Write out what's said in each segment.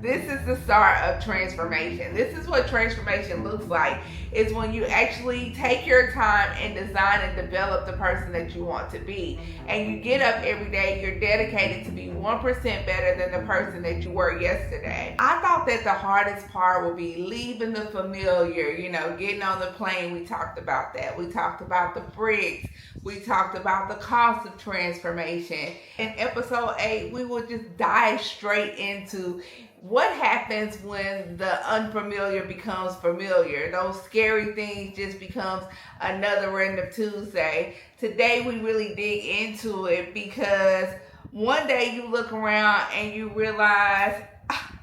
This is the start of transformation. This is what transformation looks like. It's when you actually take your time and design and develop the person that you want to be. And you get up every day, you're dedicated to be 1% better than the person that you were yesterday. I thought that the hardest part would be leaving the familiar, getting on the plane. We talked about that. We talked about the bricks. We talked about the cost of transformation. In episode 8, we will just dive straight into what happens when the unfamiliar becomes familiar. Those scary things just becomes another random Tuesday. Today we really dig into it because one day you look around and you realize,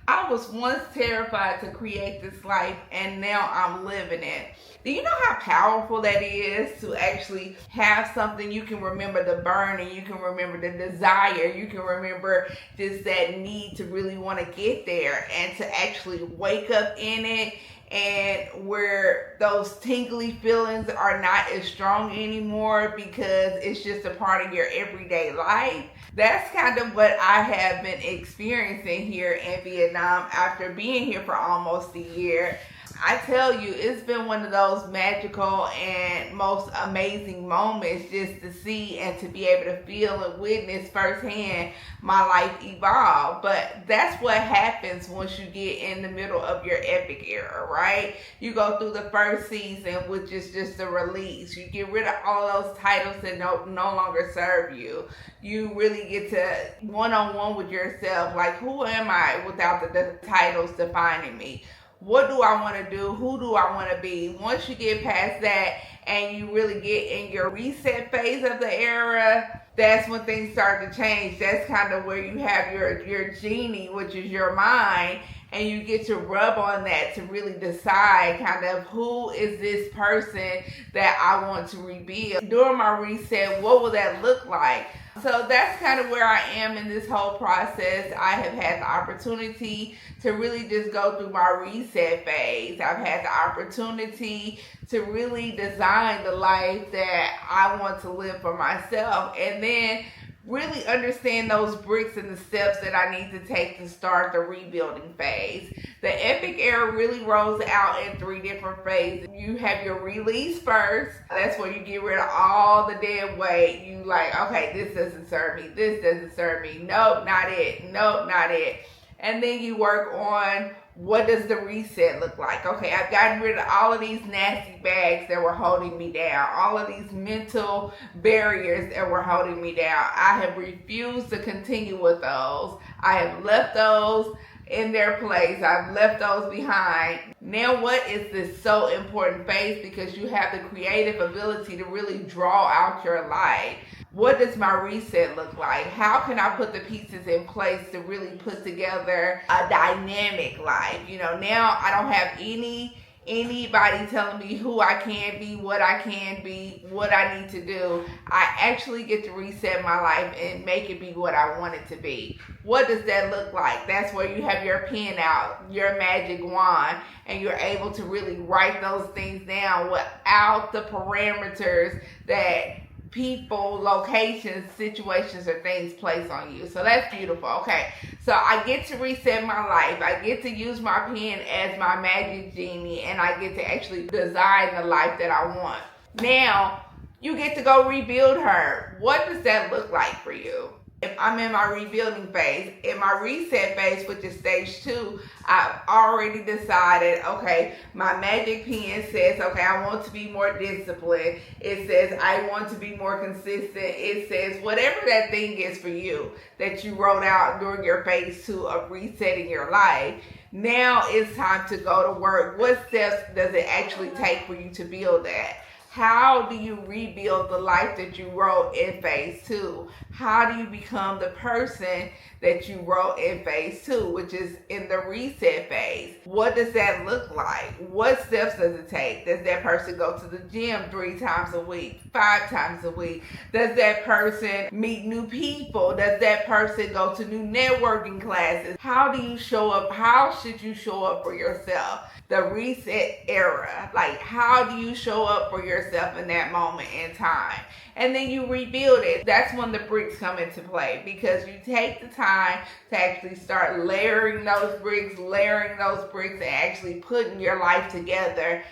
I was once terrified to create this life and now I'm living it. Do you know how powerful that is to actually have something you can remember the burning, you can remember the desire, you can remember just that need to really want to get there and to actually wake up in it, and where those tingly feelings are not as strong anymore because it's just a part of your everyday life. That's kind of what I have been experiencing here in Vietnam after being here for almost a year. I tell you, it's been one of those magical and most amazing moments just to see and to be able to feel and witness firsthand my life evolve. But that's what happens once you get in the middle of your epic era, right? You go through the first season, which is just a release. You get rid of all of those titles that no longer serve you. You really get to one-on-one with yourself, like, who am I without the titles defining me? What do I want to do? Who do I want to be? Once you get past that and you really get in your reset phase of the era, that's when things start to change. That's kind of where you have your genie, which is your mind, and you get to rub on that to really decide kind of who is this person that I want to rebuild. During my reset, what will that look like? So that's kind of where I am in this whole process. I have had the opportunity to really just go through my reset phase. I've had the opportunity to really design the life that I want to live for myself, and then really understand those bricks and the steps that I need to take to start the rebuilding phase. The epic era really rolls out in 3 different phases. You have your release first. That's where you get rid of all the dead weight. You like, okay, this doesn't serve me. This doesn't serve me. Nope, not it. Nope, not it. And then you work on, what does the reset look like? Okay, I've gotten rid of all of these nasty bags that were holding me down, all of these mental barriers that were holding me down. I have refused to continue with those. I have left those in their place. I've left those behind. Now what is this so important phase? Because you have the creative ability to really draw out your life. What does my reset look like? How can I put the pieces in place to really put together a dynamic life? Now I don't have anybody telling me who I can be, what I can be, what I need to do. I actually get to reset my life and make it be what I want it to be. What does that look like? That's where you have your pen out, your magic wand, and you're able to really write those things down without the parameters that people, locations, situations, or things place on you. So that's beautiful. Okay, so I get to reset my life. I get to use my pen as my magic genie, and I get to actually design the life that I want. Now you get to go rebuild her. What does that look like for you? If I'm in my rebuilding phase, in my reset phase, which is stage 2, I've already decided, okay, my magic pen says, okay, I want to be more disciplined. It says, I want to be more consistent. It says, whatever that thing is for you that you wrote out during your phase 2 of resetting your life. Now it's time to go to work. What steps does it actually take for you to build that? How do you rebuild the life that you wrote in phase 2? How do you become the person that you wrote in phase 2, which is in the reset phase? What does that look like? What steps does it take? Does that person go to the gym 3 times a week, 5 times a week? Does that person meet new people? Does that person go to new networking classes? How do you show up? How should you show up for yourself? The reset era. Like, how do you show up for yourself yourself in that moment in time. And then you rebuild it. That's when the bricks come into play, because you take the time to actually start layering those bricks, and actually putting your life together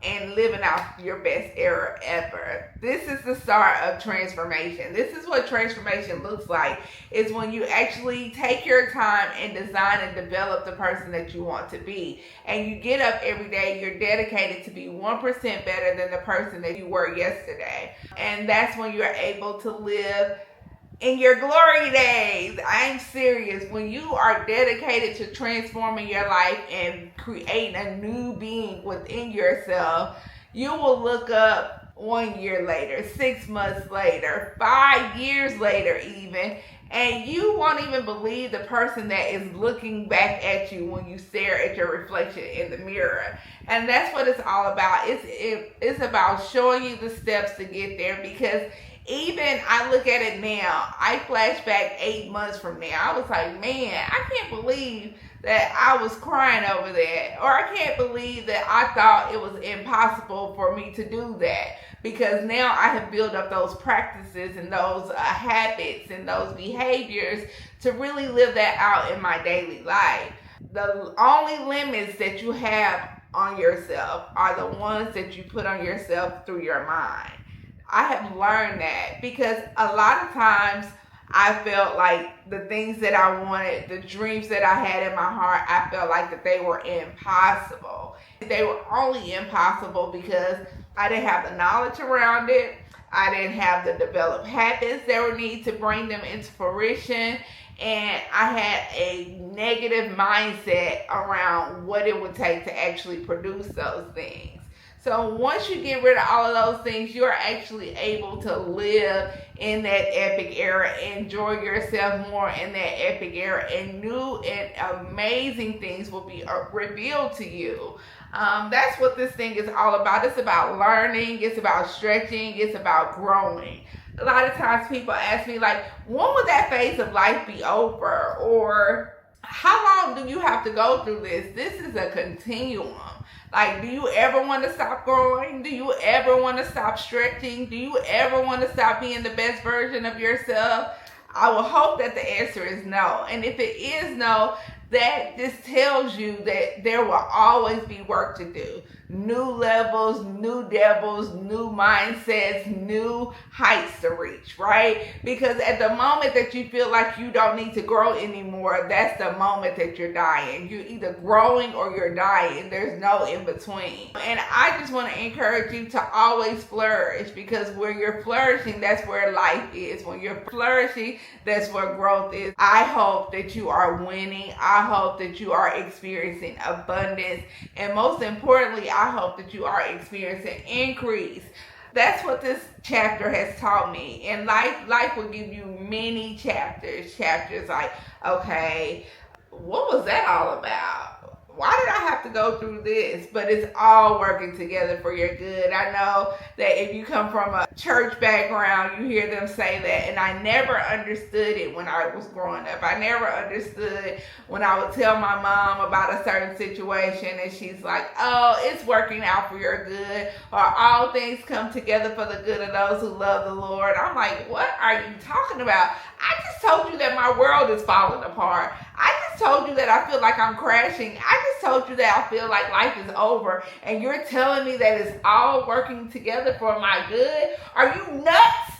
and living out your best era ever. This is the start of transformation. This is what transformation looks like. It's when you actually take your time and design and develop the person that you want to be. And you get up every day, you're dedicated to be 1% better than the person that you were yesterday. And that's when you're able to live in your glory days. I'm serious. When you are dedicated to transforming your life and creating a new being within yourself, you will look up 1 year later, 6 months later, 5 years later even, and you won't even believe the person that is looking back at you when you stare at your reflection in the mirror. And that's what it's all about. It's about showing you the steps to get there, because even I look at it now, I flash back 8 months from now. I was like, man, I can't believe that I was crying over that. Or I can't believe that I thought it was impossible for me to do that. Because now I have built up those practices and those habits and those behaviors to really live that out in my daily life. The only limits that you have on yourself are the ones that you put on yourself through your mind. I have learned that, because a lot of times I felt like the things that I wanted, the dreams that I had in my heart, I felt like that they were impossible. They were only impossible because I didn't have the knowledge around it. I didn't have the developed habits that were needed to bring them into fruition. And I had a negative mindset around what it would take to actually produce those things. So once you get rid of all of those things, you're actually able to live in that epic era, enjoy yourself more in that epic era, and new and amazing things will be revealed to you. That's what this thing is all about. It's about learning, it's about stretching, it's about growing. A lot of times people ask me, like, when will that phase of life be over? Or how long do you have to go through this? This is a continuum. Like, do you ever want to stop growing? Do you ever want to stop stretching? Do you ever want to stop being the best version of yourself? I will hope that the answer is no. And if it is no, that just tells you that there will always be work to do. New levels, new devils, new mindsets, new heights to reach, right? Because at the moment that you feel like you don't need to grow anymore, that's the moment that you're dying. You're either growing or you're dying. There's no in between. And I just want to encourage you to always flourish, because where you're flourishing, that's where life is. When you're flourishing, that's where growth is. I hope that you are winning. I hope that you are experiencing abundance. And most importantly, I hope that you are experiencing increase. That's what this chapter has taught me. And life will give you many chapters. Chapters like, okay, what was that all about? Why did I have to go through this? But it's all working together for your good. I know that if you come from a church background, you hear them say that. And I never understood it when I was growing up. I never understood when I would tell my mom about a certain situation and she's like, oh, it's working out for your good. Or all things come together for the good of those who love the Lord. I'm like, what are you talking about? I just told you that my world is falling apart. I just told you that I feel like I'm crashing. I just told you that I feel like life is over. And you're telling me that it's all working together for my good? Are you nuts?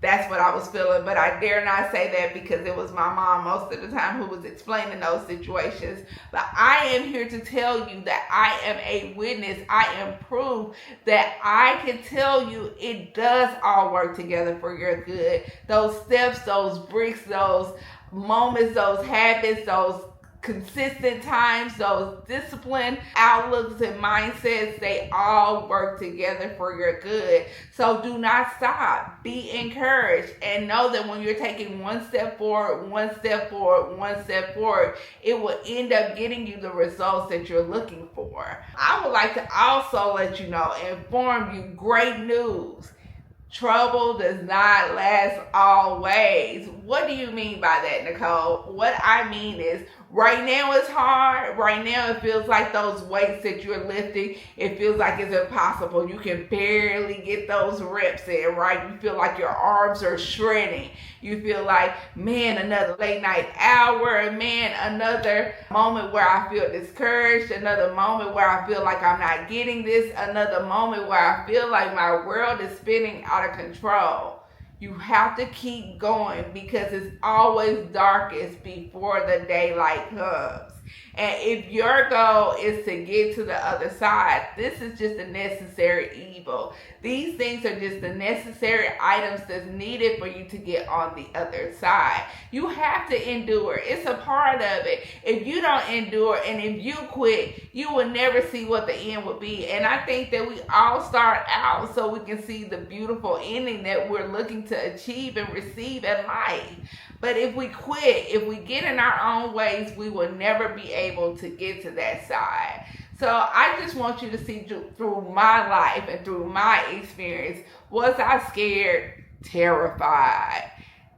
That's what I was feeling, but I dare not say that because it was my mom most of the time who was explaining those situations. But I am here to tell you that I am a witness. I am proof that I can tell you it does all work together for your good. Those steps, those bricks, those moments, those habits, those consistent times, those disciplined outlooks and mindsets, they all work together for your good. So do not stop. Be encouraged and know that when you're taking one step forward, one step forward, one step forward, it will end up getting you the results that you're looking for. I would like to also let you know, inform you, great news. Trouble does not last always. What do you mean by that, Nicole? What I mean is Right now it's hard. Right now it feels like those weights that you're lifting, it feels like it's impossible. You can barely get those reps in, right? You feel like your arms are shredding. You feel like, man, another late night hour, man, another moment where I feel discouraged, another moment where I feel like I'm not getting this, another moment where I feel like my world is spinning out of control. You have to keep going because it's always darkest before the daylight comes. And if your goal is to get to the other side, this is just a necessary evil. These things are just the necessary items that's needed for you to get on the other side. You have to endure. It's a part of it. If you don't endure and if you quit, you will never see what the end will be. And I think that we all start out so we can see the beautiful ending that we're looking to achieve and receive in life. But if we quit, if we get in our own ways, we will never be able to get to that side. So I just want you to see through my life and through my experience, was I scared? Terrified.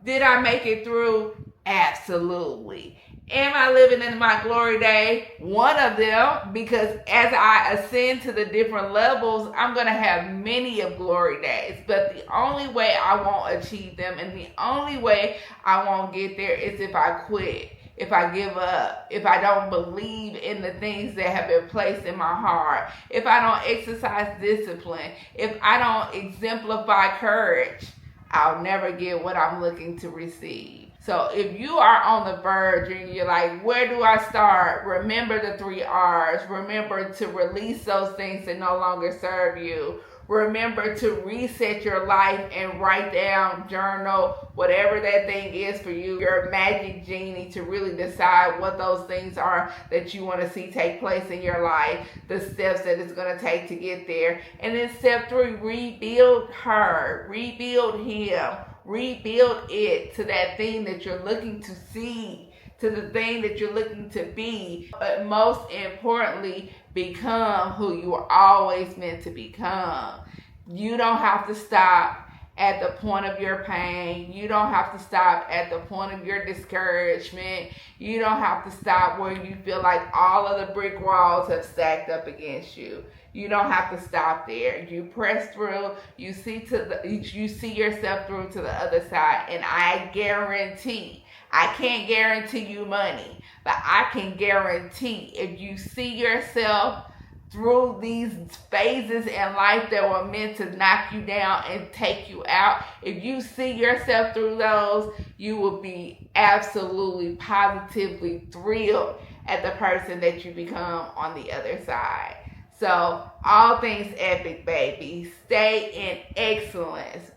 Did I make it through? Absolutely. Am I living in my glory day? One of them, because as I ascend to the different levels, I'm going to have many of glory days. But the only way I won't achieve them and the only way I won't get there is if I quit, if I give up, if I don't believe in the things that have been placed in my heart, if I don't exercise discipline, if I don't exemplify courage, I'll never get what I'm looking to receive. So if you are on the verge and you're like, where do I start? Remember the 3 R's. Remember to release those things that no longer serve you. Remember to reset your life and write down, journal, whatever that thing is for you, your magic genie, to really decide what those things are that you want to see take place in your life, the steps that it's going to take to get there. And then step 3, rebuild her, rebuild him, rebuild it to that thing that you're looking to see, to the thing that you're looking to be, but most importantly, become who you were always meant to become. You don't have to stop at the point of your pain. You don't have to stop at the point of your discouragement. You don't have to stop where you feel like all of the brick walls have stacked up against you. You don't have to stop there. You press through. You see yourself through to the other side, and I guarantee. I can't guarantee you money, but I can guarantee if you see yourself through these phases in life that were meant to knock you down and take you out, if you see yourself through those, you will be absolutely, positively thrilled at the person that you become on the other side. So, all things epic, baby. Stay in excellence.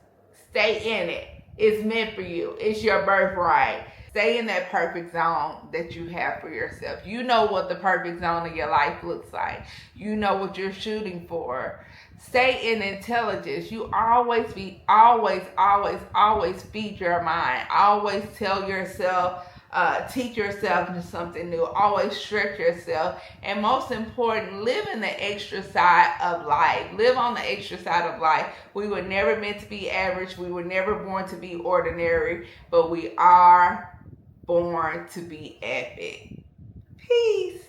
Stay in it. It's meant for you. It's your birthright. Stay in that perfect zone that you have for yourself. You know what the perfect zone of your life looks like. You know what you're shooting for. Stay in intelligence. You always feed your mind. Always tell yourself, teach yourself something new. Always stretch yourself. And most important, live in the extra side of life. Live on the extra side of life. We were never meant to be average. We were never born to be ordinary. But we are born to be epic. Peace.